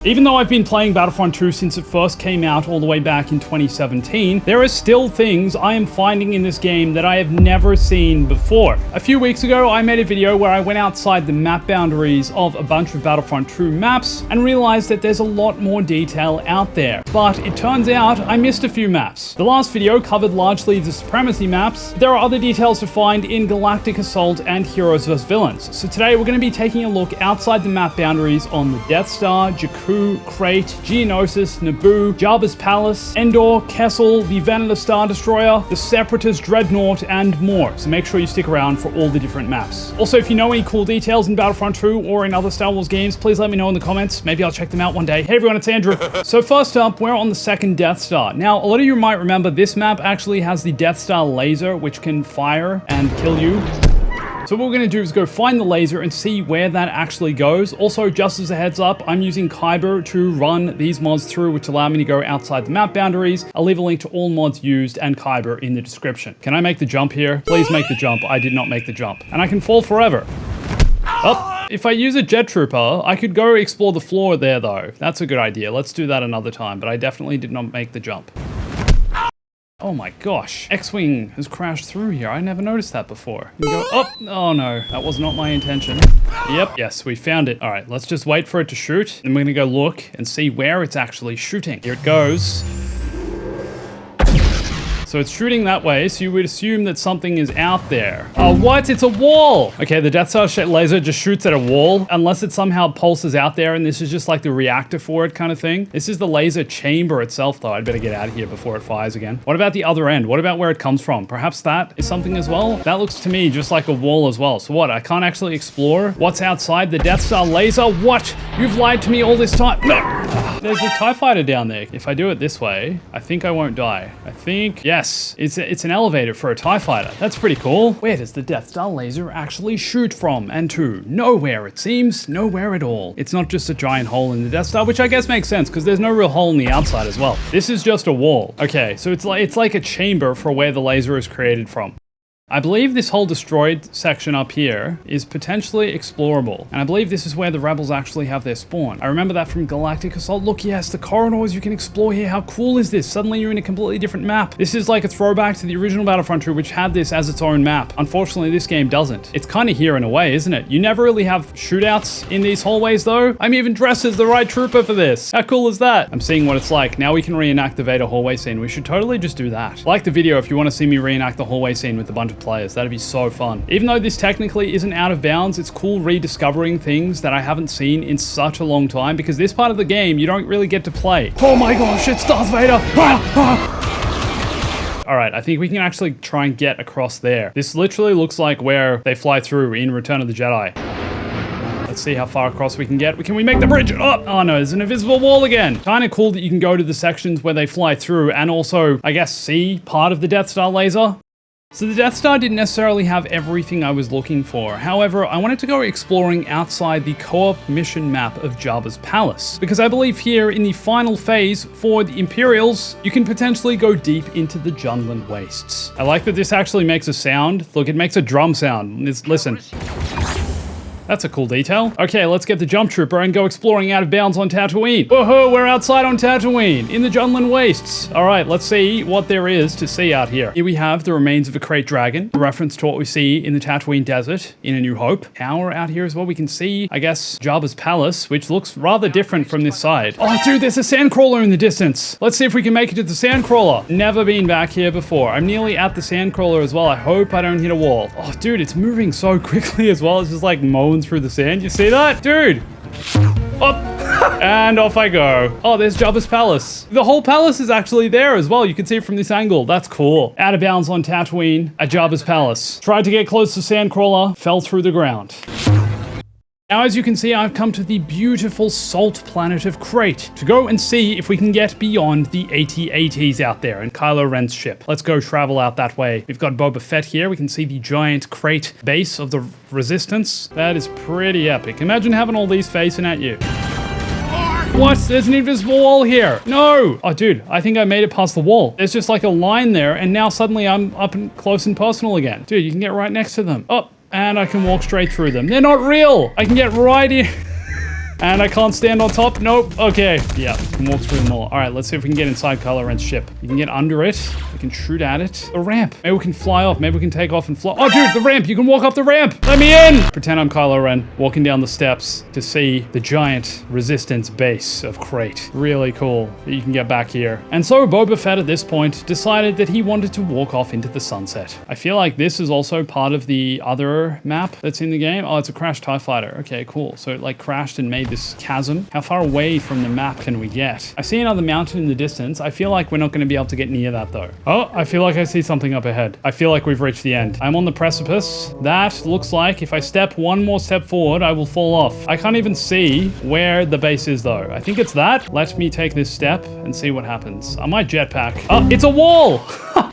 Even though I've been playing Battlefront 2 since it first came out all the way back in 2017, there are still things I am finding in this game that I have never seen before. A few weeks ago, I made a video where I went outside the map boundaries of a bunch of Battlefront 2 maps and realized that there's a lot more detail out there. But it turns out I missed a few maps. The last video covered largely the Supremacy maps. There are other details to find in Galactic Assault and Heroes vs. Villains. So today we're going to be taking a look outside the map boundaries on the Death Star, Jakku, Crait, Geonosis, Naboo, Jabba's Palace, Endor, Kessel, the Venator Star Destroyer, the Separatist Dreadnought, and more. So make sure you stick around for all the different maps. Also, if you know any cool details in Battlefront 2 or in other Star Wars games, please let me know in the comments. Maybe I'll check them out one day. Hey everyone, it's Andrew. So first up, we're on the second Death Star. Now, a lot of you might remember this map actually has the Death Star laser, which can fire and kill you. So what we're going to do is go find the laser and see where that actually goes. Also, just as a heads up, I'm using Kyber to run these mods through, which allow me to go outside the map boundaries. I'll leave a link to all mods used and Kyber in the description. Can I make the jump here? Please make the jump. I did not make the jump. And I can fall forever. Oh, if I use a jet trooper, I could go explore the floor there though. That's a good idea. Let's do that another time, but I definitely did not make the jump. Oh my gosh, X-Wing has crashed through here. I never noticed that before. You go up. Oh no, that was not my intention. Yep, yes, we found it. All right, let's just wait for it to shoot. And we're gonna go look and see where it's actually shooting. Here it goes. So it's shooting that way, so you would assume that something is out there. Oh, what? It's a wall! Okay, the Death Star laser just shoots at a wall, unless it somehow pulses out there, and this is just like the reactor for it kind of thing. This is the laser chamber itself, though. I'd better get out of here before it fires again. What about the other end? What about where it comes from? Perhaps that is something as well? That looks to me just like a wall as well. So what? I can't actually explore what's outside the Death Star laser? What? You've lied to me all this time. No! There's a TIE fighter down there. If I do it this way, I think I won't die. I think, yes, it's an elevator for a TIE fighter. That's pretty cool. Where does the Death Star laser actually shoot from and to? Nowhere, it seems. Nowhere at all. It's not just a giant hole in the Death Star, which I guess makes sense because there's no real hole in the outside as well. This is just a wall. Okay, so it's like a chamber for where the laser is created from. I believe this whole destroyed section up here is potentially explorable. And I believe this is where the rebels actually have their spawn. I remember that from Galactic Assault. Look, yes, the corridors you can explore here. How cool is this? Suddenly you're in a completely different map. This is like a throwback to the original Battlefront 2, which had this as its own map. Unfortunately, this game doesn't. It's kind of here in a way, isn't it? You never really have shootouts in these hallways though. I'm even dressed as the right trooper for this. How cool is that? I'm seeing what it's like. Now we can reenact the Vader hallway scene. We should totally just do that. Like the video if you want to see me reenact the hallway scene with a bunch of players. That'd be so fun. Even though this technically isn't out of bounds, it's cool rediscovering things that I haven't seen in such a long time because this part of the game you don't really get to play. Oh my gosh, it's Darth Vader! All right, I think we can actually try and get across there. This literally looks like where they fly through in Return of the Jedi. Let's see how far across we can get. Can we make the bridge? Oh no, there's an invisible wall again. Kind of cool that you can go to the sections where they fly through and also, I guess, see part of the Death Star laser. So the Death Star didn't necessarily have everything I was looking for. However, I wanted to go exploring outside the co-op mission map of Jabba's Palace, because I believe here in the final phase for the Imperials, you can potentially go deep into the Jundland Wastes. I like that this actually makes a sound. Look, it makes a drum sound. Listen. That's a cool detail. Okay, let's get the jump trooper and go exploring out of bounds on Tatooine. Woohoo, we're outside on Tatooine in the Jundland Wastes. All right, let's see what there is to see out here. Here we have the remains of a Crait Dragon, a reference to what we see in the Tatooine Desert in A New Hope. Tower out here as well. We can see, I guess, Jabba's Palace, which looks rather different from this side. Oh, dude, there's a sandcrawler in the distance. Let's see if we can make it to the sandcrawler. Never been back here before. I'm nearly at the sandcrawler as well. I hope I don't hit a wall. Oh, dude, it's moving so quickly as well. It's just like mowing through the sand. You see that? Dude! Up! And off I go. Oh, there's Jabba's Palace. The whole palace is actually there as well. You can see it from this angle. That's cool. Out of bounds on Tatooine at Jabba's Palace. Tried to get close to Sandcrawler, fell through the ground. Now, as you can see, I've come to the beautiful salt planet of Crait to go and see if we can get beyond the AT-ATs out there in Kylo Ren's ship. Let's go travel out that way. We've got Boba Fett here. We can see the giant Crait base of the Resistance. That is pretty epic. Imagine having all these facing at you. What? There's an invisible wall here. No! Oh, dude, I think I made it past the wall. There's just like a line there, and now suddenly I'm up and close and personal again. Dude, you can get right next to them. Oh. And I can walk straight through them. They're not real. I can get right in. And I can't stand on top. Nope. Okay. Yeah, we can walk through them all. All right, let's see if we can get inside Kylo Ren's ship. You can get under it. We can shoot at it. A ramp. Maybe we can fly off. Maybe we can take off and fly. Oh, dude, the ramp. You can walk up the ramp. Let me in. Pretend I'm Kylo Ren walking down the steps to see the giant resistance base of Crate. Really cool that you can get back here. And so Boba Fett at this point decided that he wanted to walk off into the sunset. I feel like this is also part of the other map that's in the game. Oh, it's a crashed TIE fighter. Okay, cool. So it like crashed and made this chasm. How far away from the map can we get? I see another mountain in the distance. I feel like we're not going to be able to get near that though. Oh, I feel like I see something up ahead. I feel like we've reached the end. I'm on the precipice. That looks like if I step one more step forward, I will fall off. I can't even see where the base is though. I think it's that. Let me take this step and see what happens. I might jetpack. Oh, it's a wall.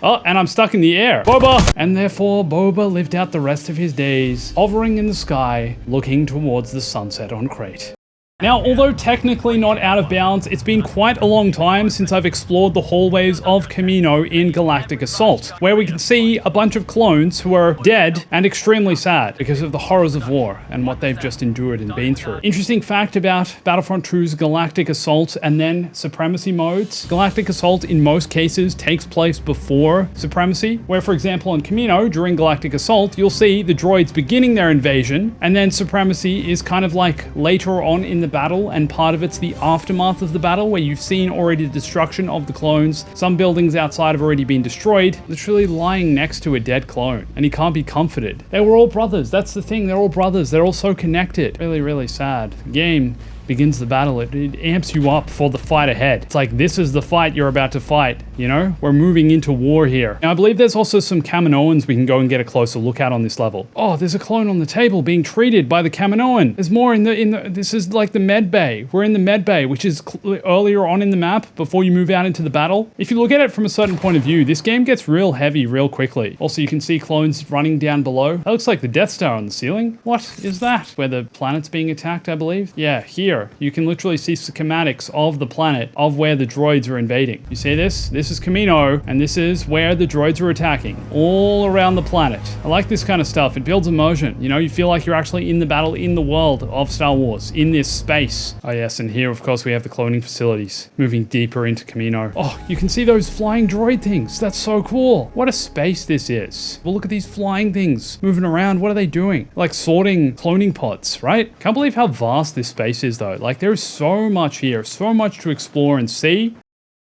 Oh, and I'm stuck in the air. Boba! And therefore, Boba lived out the rest of his days, hovering in the sky, looking towards the sunset on Crate. Now, although technically not out of bounds, it's been quite a long time since I've explored the hallways of Kamino in Galactic Assault, where we can see a bunch of clones who are dead and extremely sad because of the horrors of war and what they've just endured and been through. Interesting fact about Battlefront 2's Galactic Assault and then Supremacy modes. Galactic Assault in most cases takes place before Supremacy, where for example on Kamino during Galactic Assault, you'll see the droids beginning their invasion, and then Supremacy is kind of like later on in the battle, and part of it's the aftermath of the battle where you've seen already the destruction of the clones. Some buildings outside have already been destroyed, literally lying next to a dead clone, and he can't be comforted. They were all brothers. That's the thing. They're all brothers. They're all so connected. Really, really sad. The game begins the battle. It amps you up for the fight ahead. It's like, this is the fight you're about to fight, you know? We're moving into war here. Now, I believe there's also some Kaminoans we can go and get a closer look at on this level. Oh, there's a clone on the table being treated by the Kaminoan. There's more in the this is like the med bay. We're in the med bay, which is earlier on in the map before you move out into the battle. If you look at it from a certain point of view, this game gets real heavy real quickly. Also, you can see clones running down below. That looks like the Death Star on the ceiling. What is that? Where the planet's being attacked, I believe. Yeah, here. You can literally see schematics of the planet of where the droids are invading. You see this? This is Kamino, and this is where the droids are attacking, all around the planet. I like this kind of stuff. It builds immersion. You know, you feel like you're actually in the battle in the world of Star Wars, in this space. Oh yes, and here, of course, we have the cloning facilities, moving deeper into Kamino. Oh, you can see those flying droid things. That's so cool. What a space this is. Well, look at these flying things moving around. What are they doing? Like sorting cloning pods, right? Can't believe how vast this space is, though. Like, there's so much here, so much to explore and see.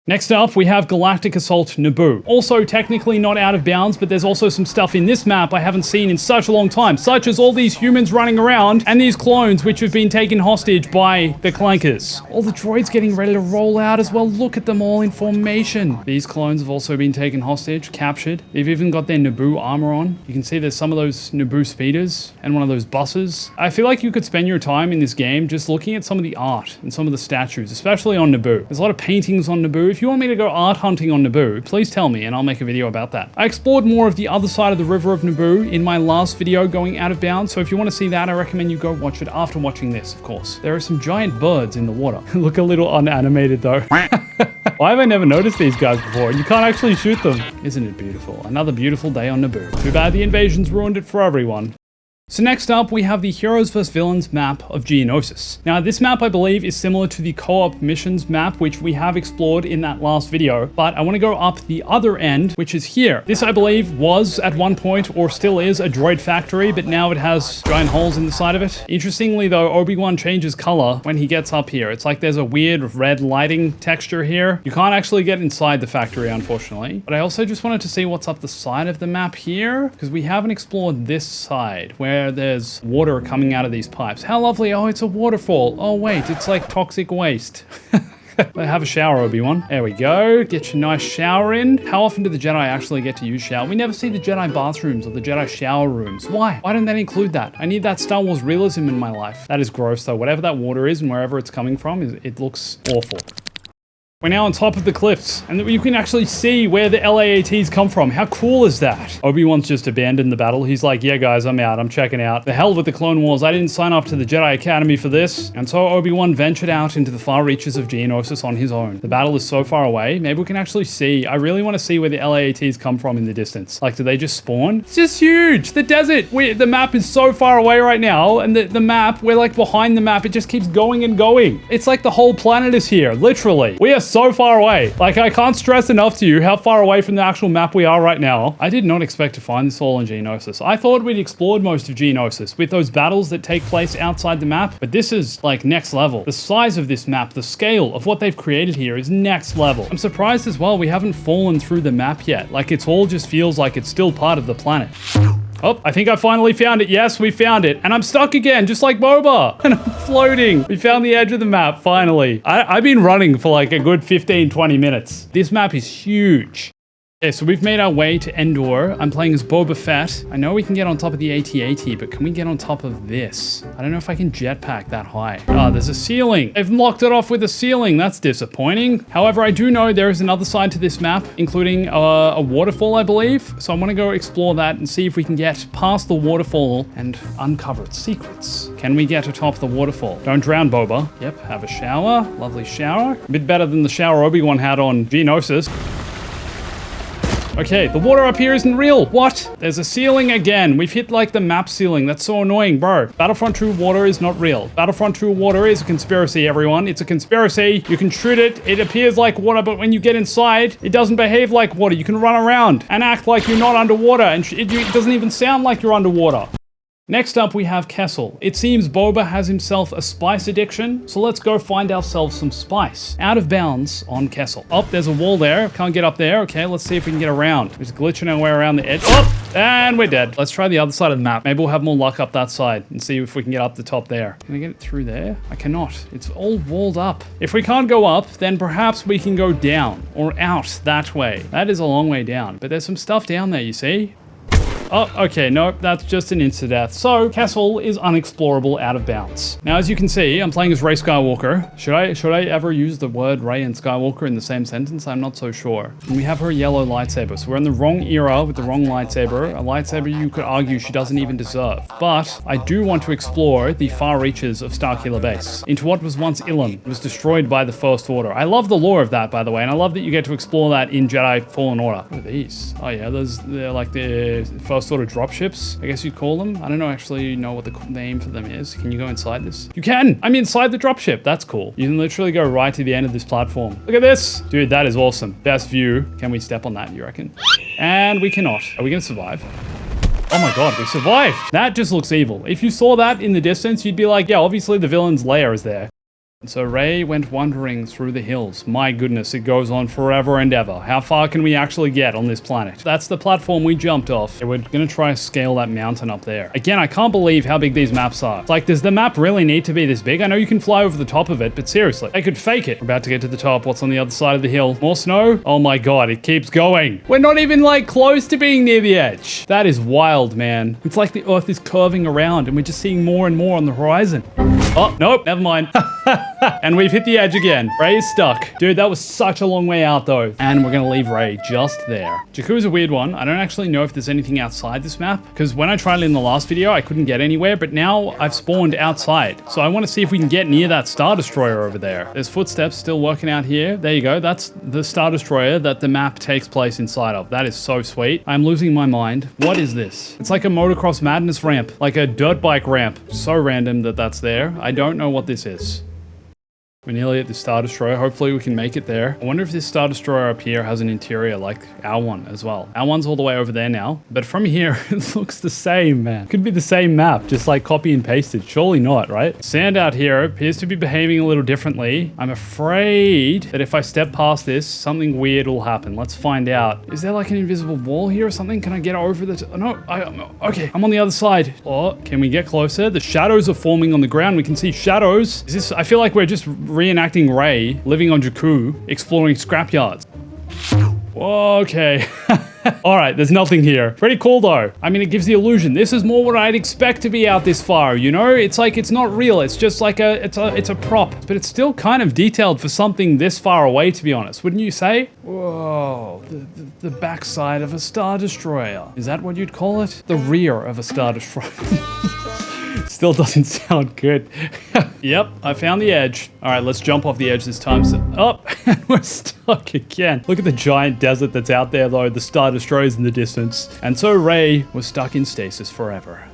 Next up, we have Galactic Assault Naboo. Also technically not out of bounds, but there's also some stuff in this map I haven't seen in such a long time, such as all these humans running around and these clones which have been taken hostage by the Clankers. All the droids getting ready to roll out as well. Look at them all in formation. These clones have also been taken hostage, captured. They've even got their Naboo armor on. You can see there's some of those Naboo speeders and one of those buses. I feel like you could spend your time in this game just looking at some of the art and some of the statues, especially on Naboo. There's a lot of paintings on Naboo. If you want me to go art hunting on Naboo, please tell me and I'll make a video about that. I explored more of the other side of the river of Naboo in my last video going out of bounds, so if you want to see that, I recommend you go watch it after watching this, of course. There are some giant birds in the water. Look a little unanimated though. Why have I never noticed these guys before? You can't actually shoot them. Isn't it beautiful? Another beautiful day on Naboo. Too bad the invasion's ruined it for everyone. So next up, we have the Heroes vs Villains map of Geonosis. Now, this map, I believe, is similar to the co-op missions map, which we have explored in that last video, but I want to go up the other end, which is here. This, I believe, was at one point, or still is, a droid factory, but now it has giant holes in the side of it. Interestingly, though, Obi-Wan changes color when he gets up here. It's like there's a weird red lighting texture here. You can't actually get inside the factory, unfortunately, but I also just wanted to see what's up the side of the map here, because we haven't explored this side, where there's water coming out of these pipes. How lovely. Oh, it's a waterfall. Oh, wait, it's like toxic waste. Have a shower, Obi-Wan. There we go. Get your nice shower in. How often do the Jedi actually get to use shower? We never see the Jedi bathrooms or the Jedi shower rooms. Why? Why don't they include that? I need that Star Wars realism in my life. That is gross, though. Whatever that water is and wherever it's coming from, it looks awful. We're now on top of the cliffs, and you can actually see where the LAATs come from. How cool is that? Obi-Wan's just abandoned the battle. He's like, yeah, guys, I'm out. I'm checking out. The hell with the Clone Wars. I didn't sign up to the Jedi Academy for this. And so Obi-Wan ventured out into the far reaches of Geonosis on his own. The battle is so far away. Maybe we can actually see. I really want to see where the LAATs come from in the distance. Like, do they just spawn? It's just huge. The desert. The map is so far away right now. And the map, we're like behind the map. It just keeps going and going. It's like the whole planet is here. Literally. We are so far away. Like, I can't stress enough to you how far away from the actual map we are right now. I did not expect to find this all in Geonosis. I thought we'd explored most of Geonosis with those battles that take place outside the map, but this is like next level. The size of this map, the scale of what they've created here is next level. I'm surprised as well we haven't fallen through the map yet. Like, it's all just feels like it's still part of the planet. Oh, I think I finally found it. Yes, we found it. And I'm stuck again, just like Boba. And I'm floating. We found the edge of the map, finally. I've been running for like a good 15, 20 minutes. This map is huge. Okay, so we've made our way to Endor. I'm playing as Boba Fett. I know we can get on top of the AT-AT, but can we get on top of this? I don't know if I can jetpack that high. Ah, there's a ceiling. They've locked it off with a ceiling. That's disappointing. However, I do know there is another side to this map, including a waterfall, I believe. So I'm gonna go explore that and see if we can get past the waterfall and uncover its secrets. Can we get atop the waterfall? Don't drown, Boba. Yep, have a shower. Lovely shower. A bit better than the shower Obi-Wan had on Geonosis. Okay, the water up here isn't real. What? There's a ceiling again. We've hit like the map ceiling. That's so annoying, bro. Battlefront 2 water is not real. Battlefront 2 water is a conspiracy, everyone. It's a conspiracy. You can shoot it. It appears like water, but when you get inside, it doesn't behave like water. You can run around and act like you're not underwater, and it doesn't even sound like you're underwater. Next up, we have Kessel. It seems Boba has himself a spice addiction, so let's go find ourselves some spice. Out of bounds on Kessel. Oh, there's a wall there. Can't get up there. Okay, let's see if we can get around. Just glitching our way around the edge. Oh, and we're dead. Let's try the other side of the map. Maybe we'll have more luck up that side and see if we can get up the top there. Can I get it through there? I cannot. It's all walled up. If we can't go up, then perhaps we can go down or out that way. That is a long way down, but there's some stuff down there, you see? Oh, okay, nope, that's just an insta-death. So, Kessel is unexplorable out of bounds. Now, as you can see, I'm playing as Rey Skywalker. Should I ever use the word Rey and Skywalker in the same sentence? I'm not so sure. And we have her yellow lightsaber, so we're in the wrong era with the wrong lightsaber. A lightsaber you could argue she doesn't even deserve. But I do want to explore the far reaches of Starkiller Base into what was once Ilum. It was destroyed by the First Order. I love the lore of that, by the way, and I love that you get to explore that in Jedi Fallen Order. What are these? Oh yeah, they're like the First Order dropships, I guess you'd call them. I don't actually know what the name for them is. Can you go inside this? You can! I'm inside the dropship. That's cool. You can literally go right to the end of this platform. Look at this! Dude, that is awesome. Best view. Can we step on that, you reckon? And we cannot. Are we gonna survive? Oh my god, we survived! That just looks evil. If you saw that in the distance, you'd be like, yeah, obviously the villain's lair is there. So Rey went wandering through the hills. My goodness, it goes on forever and ever. How far can we actually get on this planet? That's the platform we jumped off. We're gonna try to scale that mountain up there. Again, I can't believe how big these maps are. It's like, does the map really need to be this big? I know you can fly over the top of it, but seriously, they could fake it. We're about to get to the top. What's on the other side of the hill? More snow? Oh my god, it keeps going. We're not even like close to being near the edge. That is wild, man. It's like the Earth is curving around and we're just seeing more and more on the horizon. Oh, nope, never mind. And we've hit the edge again. Rey is stuck. Dude, that was such a long way out though. And we're gonna leave Rey just there. Jakku is a weird one. I don't actually know if there's anything outside this map, because when I tried it in the last video, I couldn't get anywhere, but now I've spawned outside. So I want to see if we can get near that Star Destroyer over there. There's footsteps still working out here. There you go. That's the Star Destroyer that the map takes place inside of. That is so sweet. I'm losing my mind. What is this? It's like a motocross madness ramp, like a dirt bike ramp. So random that that's there. I don't know what this is. We're nearly at the Star Destroyer. Hopefully we can make it there. I wonder if this Star Destroyer up here has an interior like our one as well. Our one's all the way over there now. But from here, it looks the same, man. Could be the same map, just like copy and pasted. Surely not, right? Sand out here appears to be behaving a little differently. I'm afraid that if I step past this, something weird will happen. Let's find out. Is there like an invisible wall here or something? Can I get over the... No, okay, I'm on the other side. Oh, can we get closer? The shadows are forming on the ground. We can see shadows. Is this... I feel like we're just reenacting Rey living on Jakku, exploring scrapyards. Whoa, okay. All right, there's nothing here. Pretty cool though. I mean, it gives the illusion. This is more what I'd expect to be out this far, you know? It's like, it's not real. It's just like it's a prop, but it's still kind of detailed for something this far away, to be honest. Wouldn't you say? Whoa, the backside of a Star Destroyer. Is that what you'd call it? The rear of a Star Destroyer. Still doesn't sound good. Yep, I found the edge. All right, let's jump off the edge this time. Up, and we're stuck again. Look at the giant desert that's out there, though. The Star Destroyer's in the distance. And so Rey was stuck in stasis forever.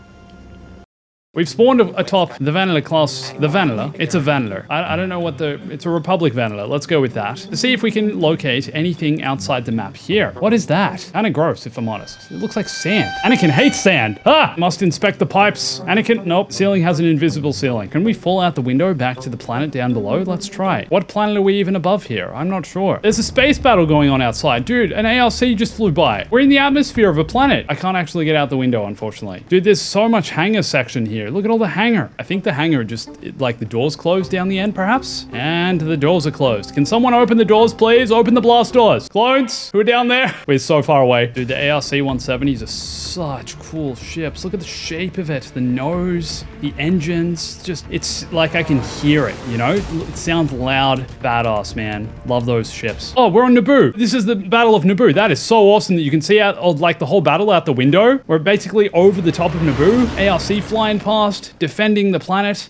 We've spawned atop the Vanilla class, the Vanilla. It's a Vanilla. I don't know what it's a Republic Vanilla. Let's go with that. To see if we can locate anything outside the map here. What is that? Kinda gross, if I'm honest. It looks like sand. Anakin hates sand. Ah! Must inspect the pipes. Anakin, nope. Ceiling has an invisible ceiling. Can we fall out the window back to the planet down below? Let's try. What planet are we even above here? I'm not sure. There's a space battle going on outside. Dude, an ARC just flew by. We're in the atmosphere of a planet. I can't actually get out the window, unfortunately. Dude, there's so much hangar section here. Look at all the hangar. I think the hangar just, like the doors closed down the end, perhaps? And the doors are closed. Can someone open the doors, please? Open the blast doors. Clones, who are down there? We're so far away. Dude, the ARC 170s are such cool ships. Look at the shape of it. The nose, the engines. Just, it's like I can hear it, you know? It sounds loud, badass, man. Love those ships. Oh, we're on Naboo. This is the Battle of Naboo. That is so awesome that you can see out, like the whole battle out the window. We're basically over the top of Naboo. ARC flying past, defending the planet.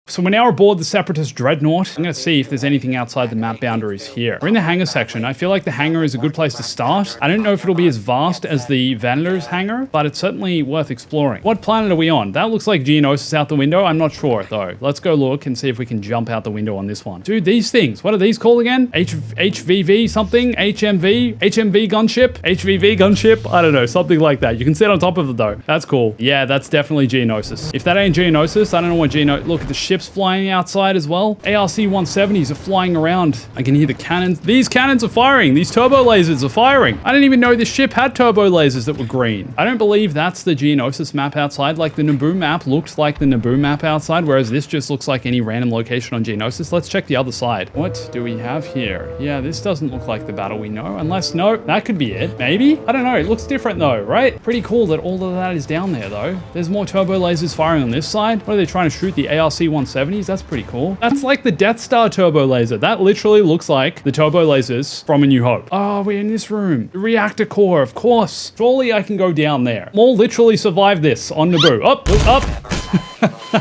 So we're now aboard the Separatist Dreadnought. I'm going to see if there's anything outside the map boundaries here. We're in the hangar section. I feel like the hangar is a good place to start. I don't know if it'll be as vast as the Vaniller's hangar, but it's certainly worth exploring. What planet are we on? That looks like Geonosis out the window. I'm not sure though. Let's go look and see if we can jump out the window on this one. Dude, these things, what are these called again? HVV something? HMV? HMV gunship? HVV gunship? I don't know, something like that. You can sit on top of it though. That's cool. Yeah, that's definitely Geonosis. If that ain't Geonosis, I don't know what look at the ship flying outside as well. ARC 170s are flying around. I can hear the cannons. These cannons are firing. These turbo lasers are firing. I didn't even know this ship had turbo lasers that were green. I don't believe that's the Geonosis map outside. Like the Naboo map looked like the Naboo map outside, whereas this just looks like any random location on Geonosis. Let's check the other side. What do we have here? Yeah, this doesn't look like the battle we know, unless, no, that could be it. Maybe? I don't know. It looks different though, right? Pretty cool that all of that is down there though. There's more turbo lasers firing on this side. What are they trying to shoot? The ARC 170s? That's pretty cool. That's like the Death Star turbo laser. That literally looks like the turbo lasers from A New Hope. Oh, we're in this room. The reactor core, of course. Surely I can go down there. Maul literally survived this on Naboo. Up.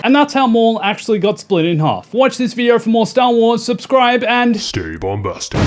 And that's how Maul actually got split in half. Watch this video for more Star Wars, subscribe, and stay bombastic.